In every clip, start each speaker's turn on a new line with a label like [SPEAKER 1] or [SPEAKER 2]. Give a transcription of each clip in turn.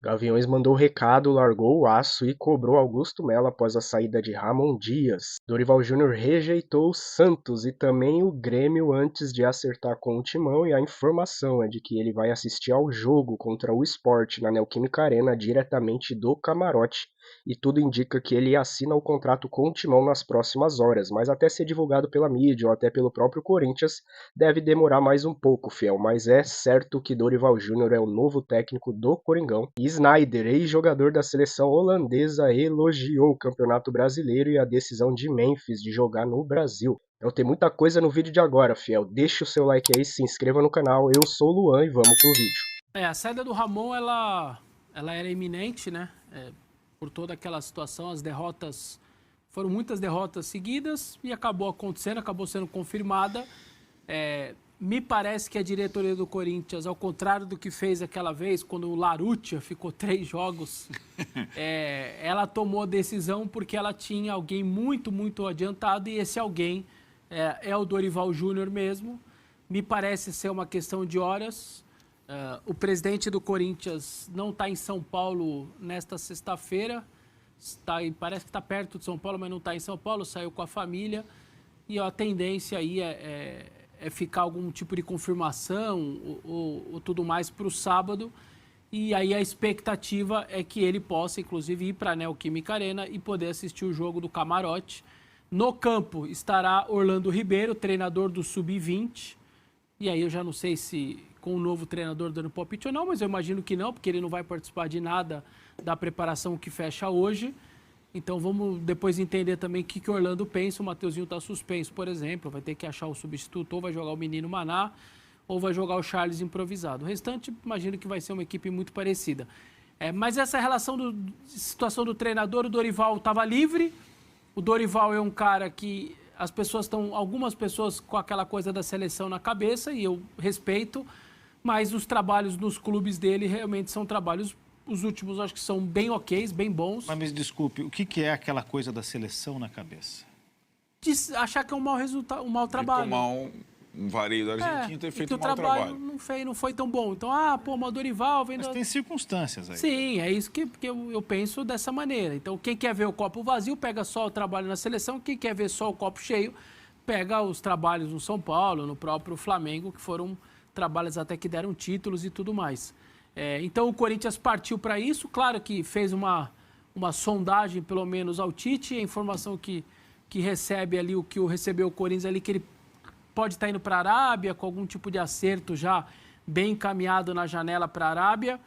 [SPEAKER 1] Gaviões mandou recado, largou o aço e cobrou Augusto Melo após a saída de Ramon Dias. Dorival Júnior rejeitou o Santos e também o Grêmio antes de acertar com o Timão, e a informação é de que ele vai assistir ao jogo contra o Sport na Neoquímica Arena diretamente do camarote. E tudo indica que ele assina o contrato com o Timão nas próximas horas, mas até ser divulgado pela mídia ou até pelo próprio Corinthians deve demorar mais um pouco, fiel, mas é certo que Dorival Júnior é o novo técnico do Coringão. E Sneijder, ex-jogador da seleção holandesa, elogiou o Campeonato Brasileiro e a decisão de Memphis de jogar no Brasil. Então tem muita coisa no vídeo de agora, fiel. Deixa o seu like aí, se inscreva no canal. Eu sou o Luan e vamos pro vídeo.
[SPEAKER 2] A saída do Ramon, ela era iminente, né? Por toda aquela situação, as derrotas, foram muitas derrotas seguidas e acabou acontecendo, acabou sendo confirmada. Me parece que a diretoria do Corinthians, ao contrário do que fez aquela vez, quando o Larrutia ficou 3 jogos, ela tomou a decisão porque ela tinha alguém muito, muito adiantado, e esse alguém é o Dorival Júnior mesmo. Me parece ser uma questão de horas. O presidente do Corinthians não está em São Paulo nesta sexta-feira, parece que está perto de São Paulo, mas não está em São Paulo, saiu com a família, e a tendência aí é ficar algum tipo de confirmação ou tudo mais para o sábado, e aí a expectativa é que ele possa, inclusive, ir para a Neoquímica Arena e poder assistir o jogo do camarote. No campo estará Orlando Ribeiro, treinador do Sub-20, e aí eu já não sei se com o novo treinador dando palpite ou não, mas eu imagino que não, porque ele não vai participar de nada da preparação que fecha hoje. Então vamos depois entender também o que o Orlando pensa. O Mateuzinho está suspenso, por exemplo, vai ter que achar o substituto, ou vai jogar o menino Maná, ou vai jogar o Charles improvisado. O restante, imagino que vai ser uma equipe muito parecida. Mas essa situação do treinador, o Dorival estava livre. O Dorival é um cara que algumas pessoas com aquela coisa da seleção na cabeça, e eu respeito, mas os trabalhos nos clubes dele realmente são trabalhos, os últimos acho que são bem ok, bem bons.
[SPEAKER 3] Mas me desculpe, o que é aquela coisa da seleção na cabeça?
[SPEAKER 2] De achar que é um mau resultado, um mau trabalho.
[SPEAKER 4] Tomar um vareio da Argentina e ter feito um mau trabalho.
[SPEAKER 2] Não foi tão bom. Então, o Dorival vem...
[SPEAKER 3] Mas tem circunstâncias aí.
[SPEAKER 2] Sim, é isso que eu penso dessa maneira. Então, quem quer ver o copo vazio, pega só o trabalho na seleção. Quem quer ver só o copo cheio, pega os trabalhos no São Paulo, no próprio Flamengo, que foram trabalhos até que deram títulos e tudo mais. Então, o Corinthians partiu para isso. Claro que fez uma sondagem, pelo menos, ao Tite. A informação que recebe ali, o que recebeu o Corinthians ali, que ele pode estar indo para a Arábia, com algum tipo de acerto já bem encaminhado na janela para a Arábia.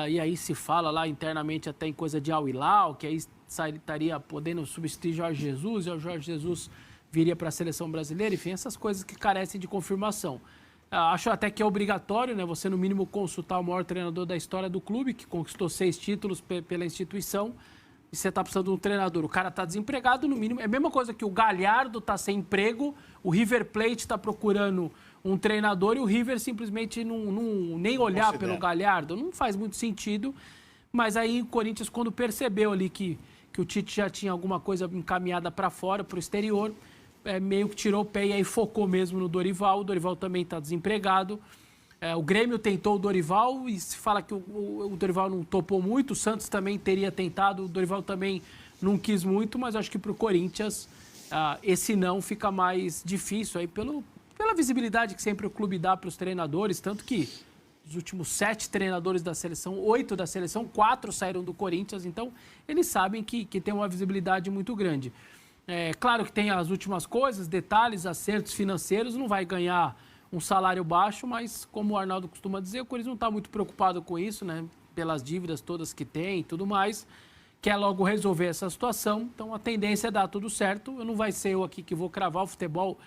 [SPEAKER 2] E aí se fala lá internamente até em coisa de Al Hilal, que aí estaria podendo substituir Jorge Jesus, e o Jorge Jesus viria para a seleção brasileira. Enfim, essas coisas que carecem de confirmação. Acho até que é obrigatório, né, você no mínimo consultar o maior treinador da história do clube, que conquistou 6 títulos pela instituição, e você está precisando de um treinador. O cara está desempregado, no mínimo. É a mesma coisa que o Galhardo está sem emprego, o River Plate está procurando um treinador e o River simplesmente nem olhar pelo Galhardo. Não faz muito sentido. Mas aí o Corinthians, quando percebeu ali que o Tite já tinha alguma coisa encaminhada para fora, para o exterior, meio que tirou o pé e aí focou mesmo no Dorival. O Dorival também está desempregado. O Grêmio tentou o Dorival e se fala que o Dorival não topou muito. O Santos também teria tentado, o Dorival também não quis muito, mas acho que para o Corinthians esse não fica mais difícil aí pela visibilidade que sempre o clube dá para os treinadores, tanto que os últimos 7 treinadores da seleção, 8 da seleção, 4 saíram do Corinthians, então eles sabem que tem uma visibilidade muito grande. Claro que tem as últimas coisas, detalhes, acertos financeiros, não vai ganhar um salário baixo, mas como o Arnaldo costuma dizer, o Corinthians não está muito preocupado com isso, né? Pelas dívidas todas que tem e tudo mais, quer logo resolver essa situação, então a tendência é dar tudo certo. Eu não vai ser eu aqui que vou cravar o futebol,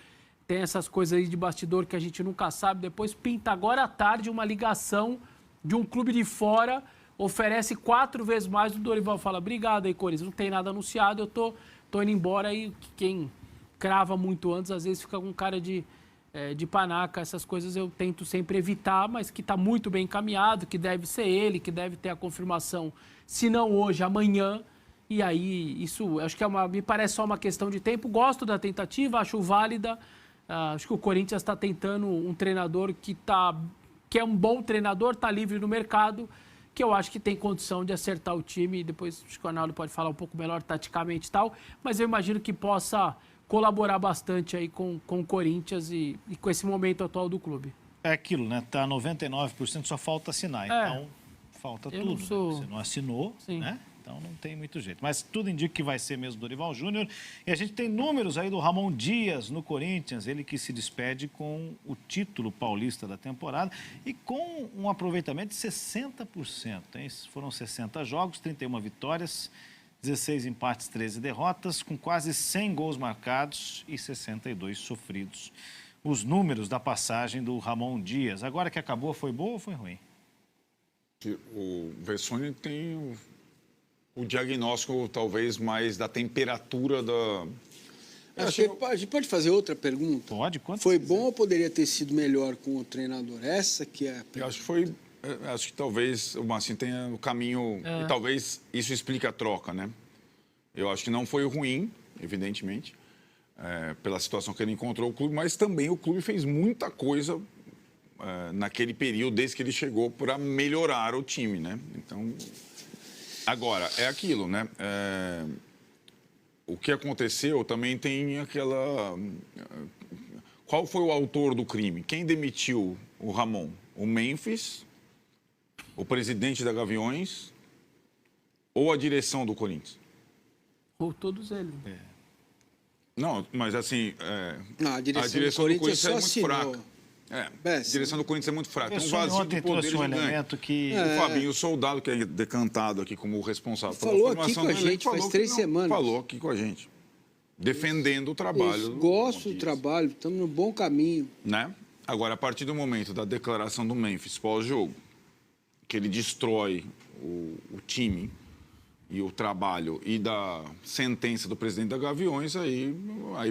[SPEAKER 2] tem essas coisas aí de bastidor que a gente nunca sabe, depois pinta agora à tarde uma ligação de um clube de fora, oferece 4 vezes mais, o Dorival fala, obrigado aí, Corinthians, não tem nada anunciado, eu tô indo embora, e quem crava muito antes, às vezes fica com cara de panaca. Essas coisas eu tento sempre evitar, mas que está muito bem encaminhado, que deve ser ele, que deve ter a confirmação, se não hoje, amanhã. E aí, isso acho que me parece só uma questão de tempo. Gosto da tentativa, acho válida. Acho que o Corinthians está tentando um treinador que é um bom treinador, está livre no mercado, que eu acho que tem condição de acertar o time, e depois acho que o Arnaldo pode falar um pouco melhor taticamente e tal, mas eu imagino que possa colaborar bastante aí com o Corinthians e com esse momento atual do clube.
[SPEAKER 3] É aquilo, né? Tá 99%, só falta assinar. Então, falta tudo. Né? Você não assinou, né? Então não tem muito jeito. Mas tudo indica que vai ser mesmo Dorival Júnior. E a gente tem números aí do Ramon Dias no Corinthians, ele que se despede com o título paulista da temporada e com um aproveitamento de 60%. Hein? Foram 60 jogos, 31 vitórias, 16 empates, 13 derrotas, com quase 100 gols marcados e 62 sofridos. Os números da passagem do Ramon Dias. Agora que acabou, foi boa ou foi ruim?
[SPEAKER 4] O Vessone tem o diagnóstico, talvez, mais da temperatura da...
[SPEAKER 5] Acho que a gente pode fazer outra pergunta?
[SPEAKER 3] Pode,
[SPEAKER 5] foi bom ou poderia ter sido melhor com o treinador? Essa que é a pergunta.
[SPEAKER 4] Eu acho que foi... Acho que talvez o Massinho tenha o caminho... E talvez isso explique a troca, né? Eu acho que não foi ruim, evidentemente, pela situação que ele encontrou o clube, mas também o clube fez muita coisa naquele período, desde que ele chegou, para melhorar o time, né? Então... Agora, é aquilo, né? O que aconteceu também tem aquela... Qual foi o autor do crime? Quem demitiu o Ramon? O Memphis, o presidente da Gaviões ou a direção do Corinthians?
[SPEAKER 2] Ou todos eles.
[SPEAKER 4] Não, mas assim...
[SPEAKER 5] Não, a direção do Corinthians
[SPEAKER 4] é muito fraca. A direção do Corinthians é muito fraca. Tem um vazio de poder gigante.
[SPEAKER 3] Que...
[SPEAKER 4] O Fabinho, o soldado que é decantado aqui como responsável pela
[SPEAKER 5] falou
[SPEAKER 4] formação
[SPEAKER 5] aqui com a gente faz 3 semanas.
[SPEAKER 4] Falou aqui com a gente. Defendendo o trabalho.
[SPEAKER 5] Gosto do trabalho, estamos no bom caminho.
[SPEAKER 4] Né? Agora, a partir do momento da declaração do Memphis pós-jogo, que ele destrói o time e o trabalho e da sentença do presidente da Gaviões, aí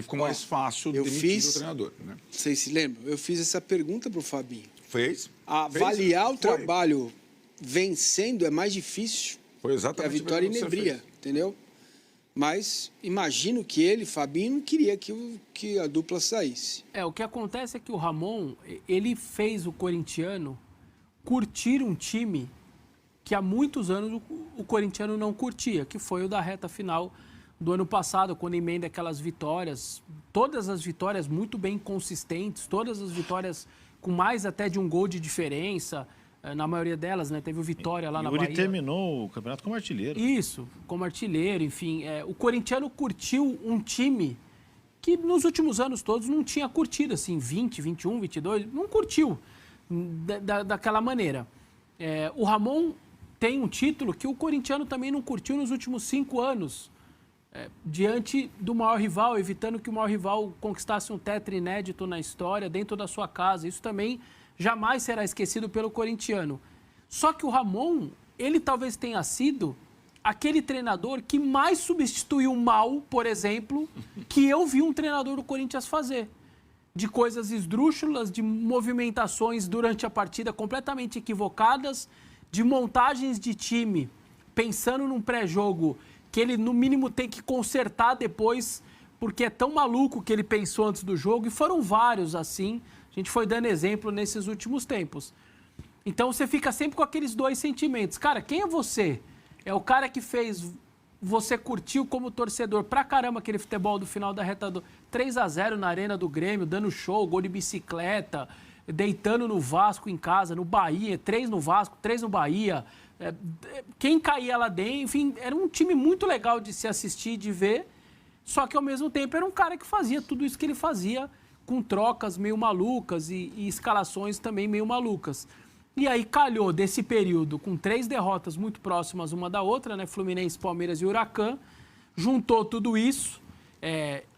[SPEAKER 4] ficou mais fácil demitir o treinador. Né?
[SPEAKER 5] Vocês se lembram? Eu fiz essa pergunta para o Fabinho.
[SPEAKER 4] Fez.
[SPEAKER 5] Avaliar o trabalho vencendo é mais difícil.
[SPEAKER 4] Foi exatamente
[SPEAKER 5] a vitória inebria, entendeu? Mas imagino que ele, Fabinho, não queria que a dupla saísse.
[SPEAKER 2] O que acontece é que o Ramon, ele fez o corintiano curtir um time que há muitos anos o corintiano não curtia, que foi o da reta final do ano passado, quando emenda aquelas vitórias, todas as vitórias muito bem consistentes, todas as vitórias com mais até de um gol de diferença, na maioria delas, né? Teve o Vitória lá na Bahia.
[SPEAKER 3] Ele terminou o campeonato como artilheiro.
[SPEAKER 2] Isso, como artilheiro, enfim. O corintiano curtiu um time que nos últimos anos todos não tinha curtido, assim, 20, 21, 22, não curtiu daquela maneira. O Ramon tem um título que o corintiano também não curtiu nos últimos 5 anos, diante do maior rival, evitando que o maior rival conquistasse um tetra inédito na história dentro da sua casa. Isso também jamais será esquecido pelo corintiano. Só que o Ramon, ele talvez tenha sido aquele treinador que mais substituiu mal, por exemplo, que eu vi um treinador do Corinthians fazer. De coisas esdrúxulas, de movimentações durante a partida completamente equivocadas, de montagens de time, pensando num pré-jogo que ele, no mínimo, tem que consertar depois, porque é tão maluco que ele pensou antes do jogo, e foram vários assim. A gente foi dando exemplo nesses últimos tempos. Então, você fica sempre com aqueles dois sentimentos. Cara, quem é você? É o cara que fez... Você curtiu como torcedor pra caramba aquele futebol do final da reta do 3-0 na Arena do Grêmio, dando show, gol de bicicleta, deitando no Vasco em casa, no Bahia, 3 no Vasco, 3 no Bahia. Quem caía lá dentro, enfim, era um time muito legal de se assistir, de ver, só que ao mesmo tempo era um cara que fazia tudo isso que ele fazia, com trocas meio malucas e escalações também meio malucas. E aí calhou desse período com 3 derrotas muito próximas uma da outra, né? Fluminense, Palmeiras e Huracan. Juntou tudo isso.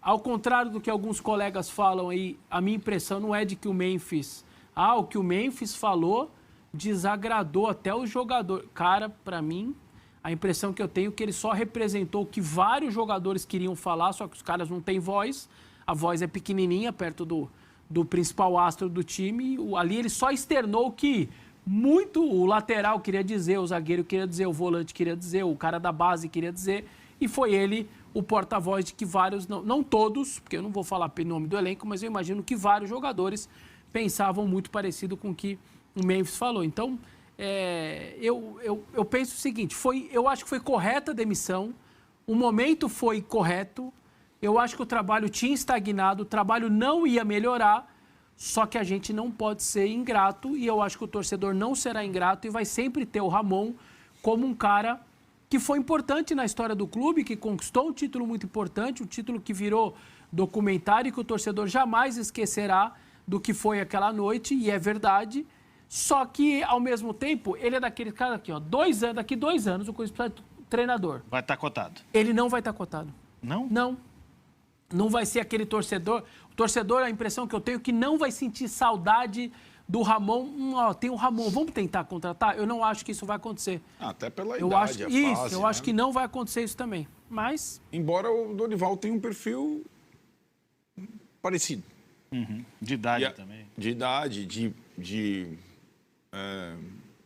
[SPEAKER 2] Ao contrário do que alguns colegas falam aí, a minha impressão não é de que o Memphis... o que o Memphis falou desagradou até o jogador. Cara, pra mim, a impressão que eu tenho é que ele só representou o que vários jogadores queriam falar, só que os caras não têm voz. A voz é pequenininha, perto do principal astro do time. Ali ele só externou que muito o lateral queria dizer, o zagueiro queria dizer, o volante queria dizer, o cara da base queria dizer, e foi ele o porta-voz de que vários, não todos, porque eu não vou falar pelo nome do elenco, mas eu imagino que vários jogadores pensavam muito parecido com o que o Memphis falou. Então, eu penso o seguinte, eu acho que foi correta a demissão, o momento foi correto, eu acho que o trabalho tinha estagnado, o trabalho não ia melhorar, só que a gente não pode ser ingrato e eu acho que o torcedor não será ingrato e vai sempre ter o Ramon como um cara que foi importante na história do clube, que conquistou um título muito importante, um título que virou documentário e que o torcedor jamais esquecerá do que foi aquela noite, e é verdade. Só que, ao mesmo tempo, ele é daquele cara aqui, ó, daqui 2 anos o Corinthians precisa de treinador.
[SPEAKER 3] Vai estar cotado.
[SPEAKER 2] Ele não vai estar cotado.
[SPEAKER 3] Não?
[SPEAKER 2] Não. Não vai ser aquele torcedor. O torcedor, a impressão que eu tenho é que não vai sentir saudade do Ramon. Ó, tem o Ramon, vamos tentar contratar? Eu não acho que isso vai acontecer.
[SPEAKER 4] Até pela
[SPEAKER 2] eu
[SPEAKER 4] idade,
[SPEAKER 2] acho,
[SPEAKER 4] a fase,
[SPEAKER 2] eu acho que não vai acontecer isso também. Mas...
[SPEAKER 4] Embora o Dorival tenha um perfil parecido.
[SPEAKER 3] Uhum. De idade também.
[SPEAKER 4] De idade,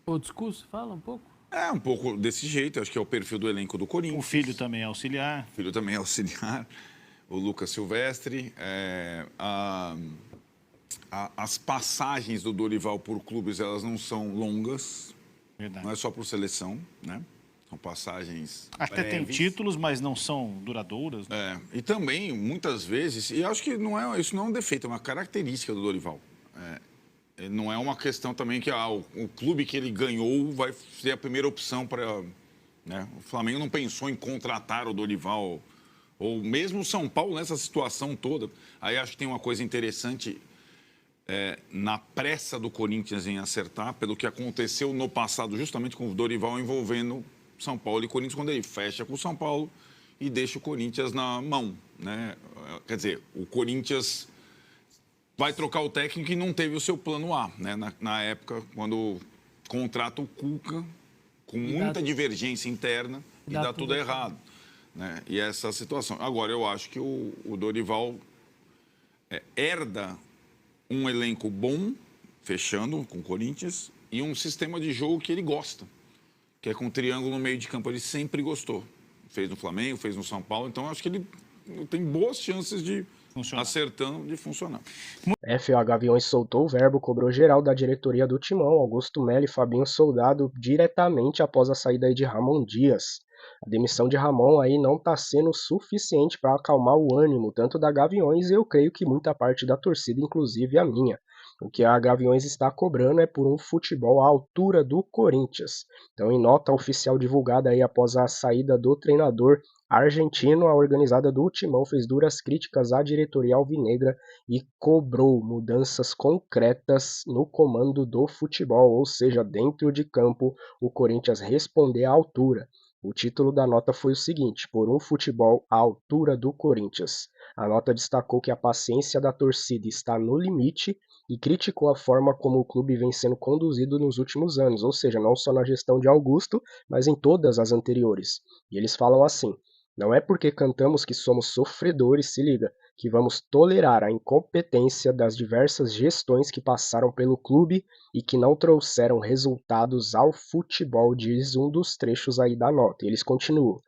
[SPEAKER 2] O discurso, fala um pouco.
[SPEAKER 4] Um pouco desse jeito, acho que é o perfil do elenco do Corinthians.
[SPEAKER 3] O filho também é auxiliar.
[SPEAKER 4] O Lucas Silvestre. As passagens do Dorival por clubes, elas não são longas.
[SPEAKER 3] Verdade.
[SPEAKER 4] Não é só por seleção, né? São passagens
[SPEAKER 3] Até
[SPEAKER 4] breves.
[SPEAKER 3] tem títulos, mas não são duradouras. Né?
[SPEAKER 4] E também, muitas vezes, e acho que isso não é um defeito, é uma característica do Dorival. Não é uma questão também que o clube que ele ganhou vai ser a primeira opção para... Né? O Flamengo não pensou em contratar o Dorival, ou mesmo o São Paulo nessa situação toda. Aí acho que tem uma coisa interessante na pressa do Corinthians em acertar, pelo que aconteceu no passado, justamente com o Dorival envolvendo São Paulo e Corinthians, quando ele fecha com o São Paulo e deixa o Corinthians na mão. Né? Quer dizer, o Corinthians vai trocar o técnico e não teve o seu plano A, né? Na época, quando contrata o Cuca, com muita divergência interna, e dá tudo errado. Né? E essa situação. Agora, eu acho que o Dorival herda um elenco bom, fechando com o Corinthians, e um sistema de jogo que ele gosta, que é com triângulo no meio de campo. Ele sempre gostou. Fez no Flamengo, fez no São Paulo, então acho que ele tem boas chances de funcionar.
[SPEAKER 1] FA Gaviões soltou o verbo, cobrou geral da diretoria do Timão, Augusto Melo e Fabinho Soldado, diretamente após a saída aí de Ramon Dias. A demissão de Ramon aí não está sendo suficiente para acalmar o ânimo, tanto da Gaviões e eu creio que muita parte da torcida, inclusive a minha. O que a Gaviões está cobrando é por um futebol à altura do Corinthians. Então, em nota oficial divulgada aí após a saída do treinador argentino, a organizada do Timão fez duras críticas à diretoria alvinegra e cobrou mudanças concretas no comando do futebol, ou seja, dentro de campo, o Corinthians responder à altura. O título da nota foi o seguinte: por um futebol à altura do Corinthians. A nota destacou que a paciência da torcida está no limite e criticou a forma como o clube vem sendo conduzido nos últimos anos, ou seja, não só na gestão de Augusto, mas em todas as anteriores. E eles falam assim: não é porque cantamos que somos sofredores, se liga, que vamos tolerar a incompetência das diversas gestões que passaram pelo clube e que não trouxeram resultados ao futebol, diz um dos trechos aí da nota. E eles continuam: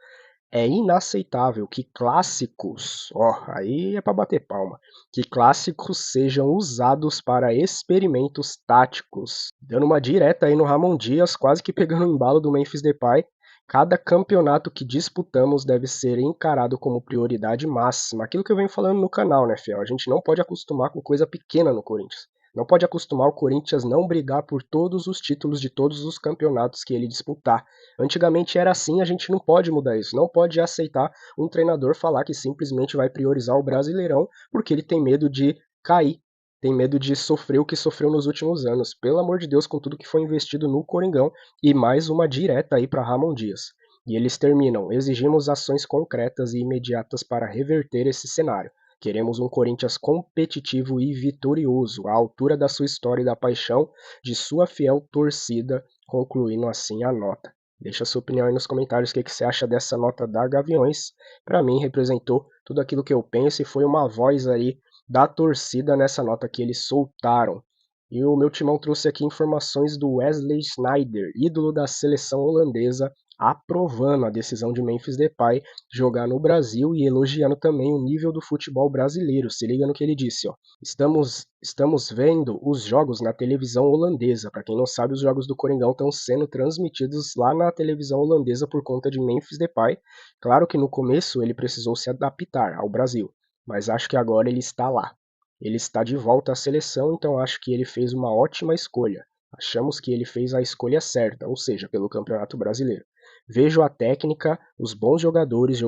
[SPEAKER 1] é inaceitável que clássicos, aí é para bater palma, que clássicos sejam usados para experimentos táticos. Dando uma direta aí no Ramon Dias, quase que pegando o embalo do Memphis Depay. Cada campeonato que disputamos deve ser encarado como prioridade máxima. Aquilo que eu venho falando no canal, né, Fiel? A gente não pode acostumar com coisa pequena no Corinthians. Não pode acostumar o Corinthians não brigar por todos os títulos de todos os campeonatos que ele disputar. Antigamente era assim, a gente não pode mudar isso. Não pode aceitar um treinador falar que simplesmente vai priorizar o Brasileirão porque ele tem medo de cair. Tem medo de sofrer o que sofreu nos últimos anos. Pelo amor de Deus, com tudo que foi investido no Coringão. E mais uma direta aí para Ramon Dias. E eles terminam: exigimos ações concretas e imediatas para reverter esse cenário. Queremos um Corinthians competitivo e vitorioso, à altura da sua história e da paixão de sua fiel torcida, concluindo assim a nota. Deixa sua opinião aí nos comentários, o que você acha dessa nota da Gaviões. Para mim, representou tudo aquilo que eu penso e foi uma voz aí da torcida nessa nota que eles soltaram. E o meu timão trouxe aqui informações do Wesley Sneijder, ídolo da seleção holandesa, aprovando a decisão de Memphis Depay jogar no Brasil e elogiando também o nível do futebol brasileiro. Se liga no que ele disse, ó. Estamos vendo os jogos na televisão holandesa. Para quem não sabe, os jogos do Coringão estão sendo transmitidos lá na televisão holandesa por conta de Memphis Depay. Claro que no começo ele precisou se adaptar ao Brasil, mas acho que agora ele está lá. Ele está de volta à seleção, então acho que ele fez uma ótima escolha. Achamos que ele fez a escolha certa, ou seja, pelo Campeonato Brasileiro. Vejo a técnica, os bons jogadores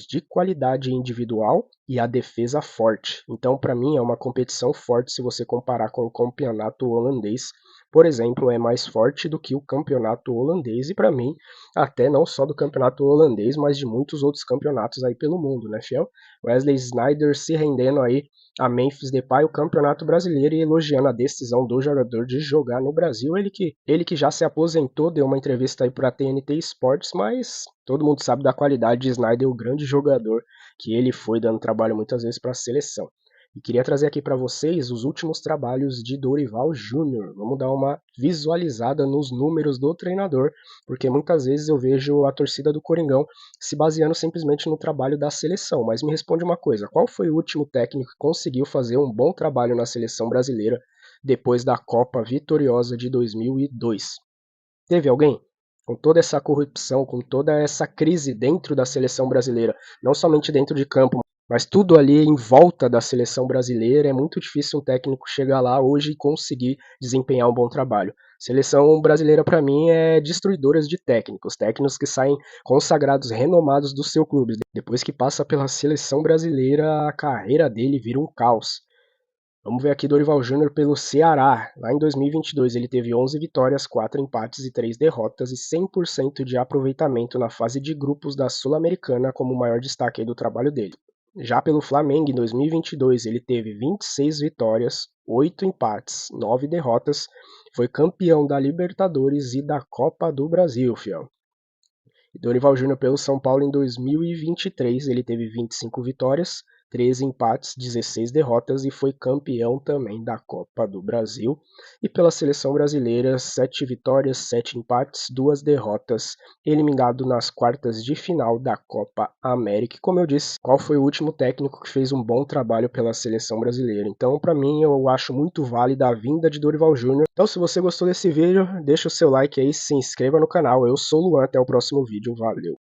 [SPEAKER 1] de qualidade individual e a defesa forte. Então, para mim, é uma competição forte se você comparar com o campeonato holandês. Por exemplo, é mais forte do que o campeonato holandês e, para mim, até não só do campeonato holandês, mas de muitos outros campeonatos aí pelo mundo, né, fiel? Wesley Sneijder se rendendo aí a Memphis Depay o Campeonato Brasileiro e elogiando a decisão do jogador de jogar no Brasil. Ele que já se aposentou, deu uma entrevista aí para a TNT Sports, mas todo mundo sabe da qualidade de Sneijder, o grande jogador que ele foi, dando trabalho muitas vezes para a seleção. E queria trazer aqui para vocês os últimos trabalhos de Dorival Júnior. Vamos dar uma visualizada nos números do treinador, porque muitas vezes eu vejo a torcida do Coringão se baseando simplesmente no trabalho da seleção. Mas me responde uma coisa, qual foi o último técnico que conseguiu fazer um bom trabalho na seleção brasileira depois da Copa vitoriosa de 2002? Teve alguém? Com toda essa corrupção, com toda essa crise dentro da seleção brasileira, não somente dentro de campo, mas tudo ali em volta da seleção brasileira, é muito difícil um técnico chegar lá hoje e conseguir desempenhar um bom trabalho. Seleção brasileira, para mim, é destruidora de técnicos que saem consagrados, renomados do seu clube. Depois que passa pela seleção brasileira, a carreira dele vira um caos. Vamos ver aqui Dorival Júnior pelo Ceará. Lá em 2022 ele teve 11 vitórias, 4 empates e 3 derrotas e 100% de aproveitamento na fase de grupos da Sul-Americana como o maior destaque do trabalho dele. Já pelo Flamengo, em 2022, ele teve 26 vitórias, 8 empates, 9 derrotas, foi campeão da Libertadores e da Copa do Brasil, fiel. E Dorival Júnior pelo São Paulo em 2023, ele teve 25 vitórias, 13 empates, 16 derrotas e foi campeão também da Copa do Brasil. E pela seleção brasileira, 7 vitórias, 7 empates, 2 derrotas, eliminado nas quartas de final da Copa América. E como eu disse, qual foi o último técnico que fez um bom trabalho pela seleção brasileira? Então, para mim, eu acho muito válida a vinda de Dorival Júnior. Então, se você gostou desse vídeo, deixa o seu like aí, se inscreva no canal. Eu sou o Luan, até o próximo vídeo, valeu!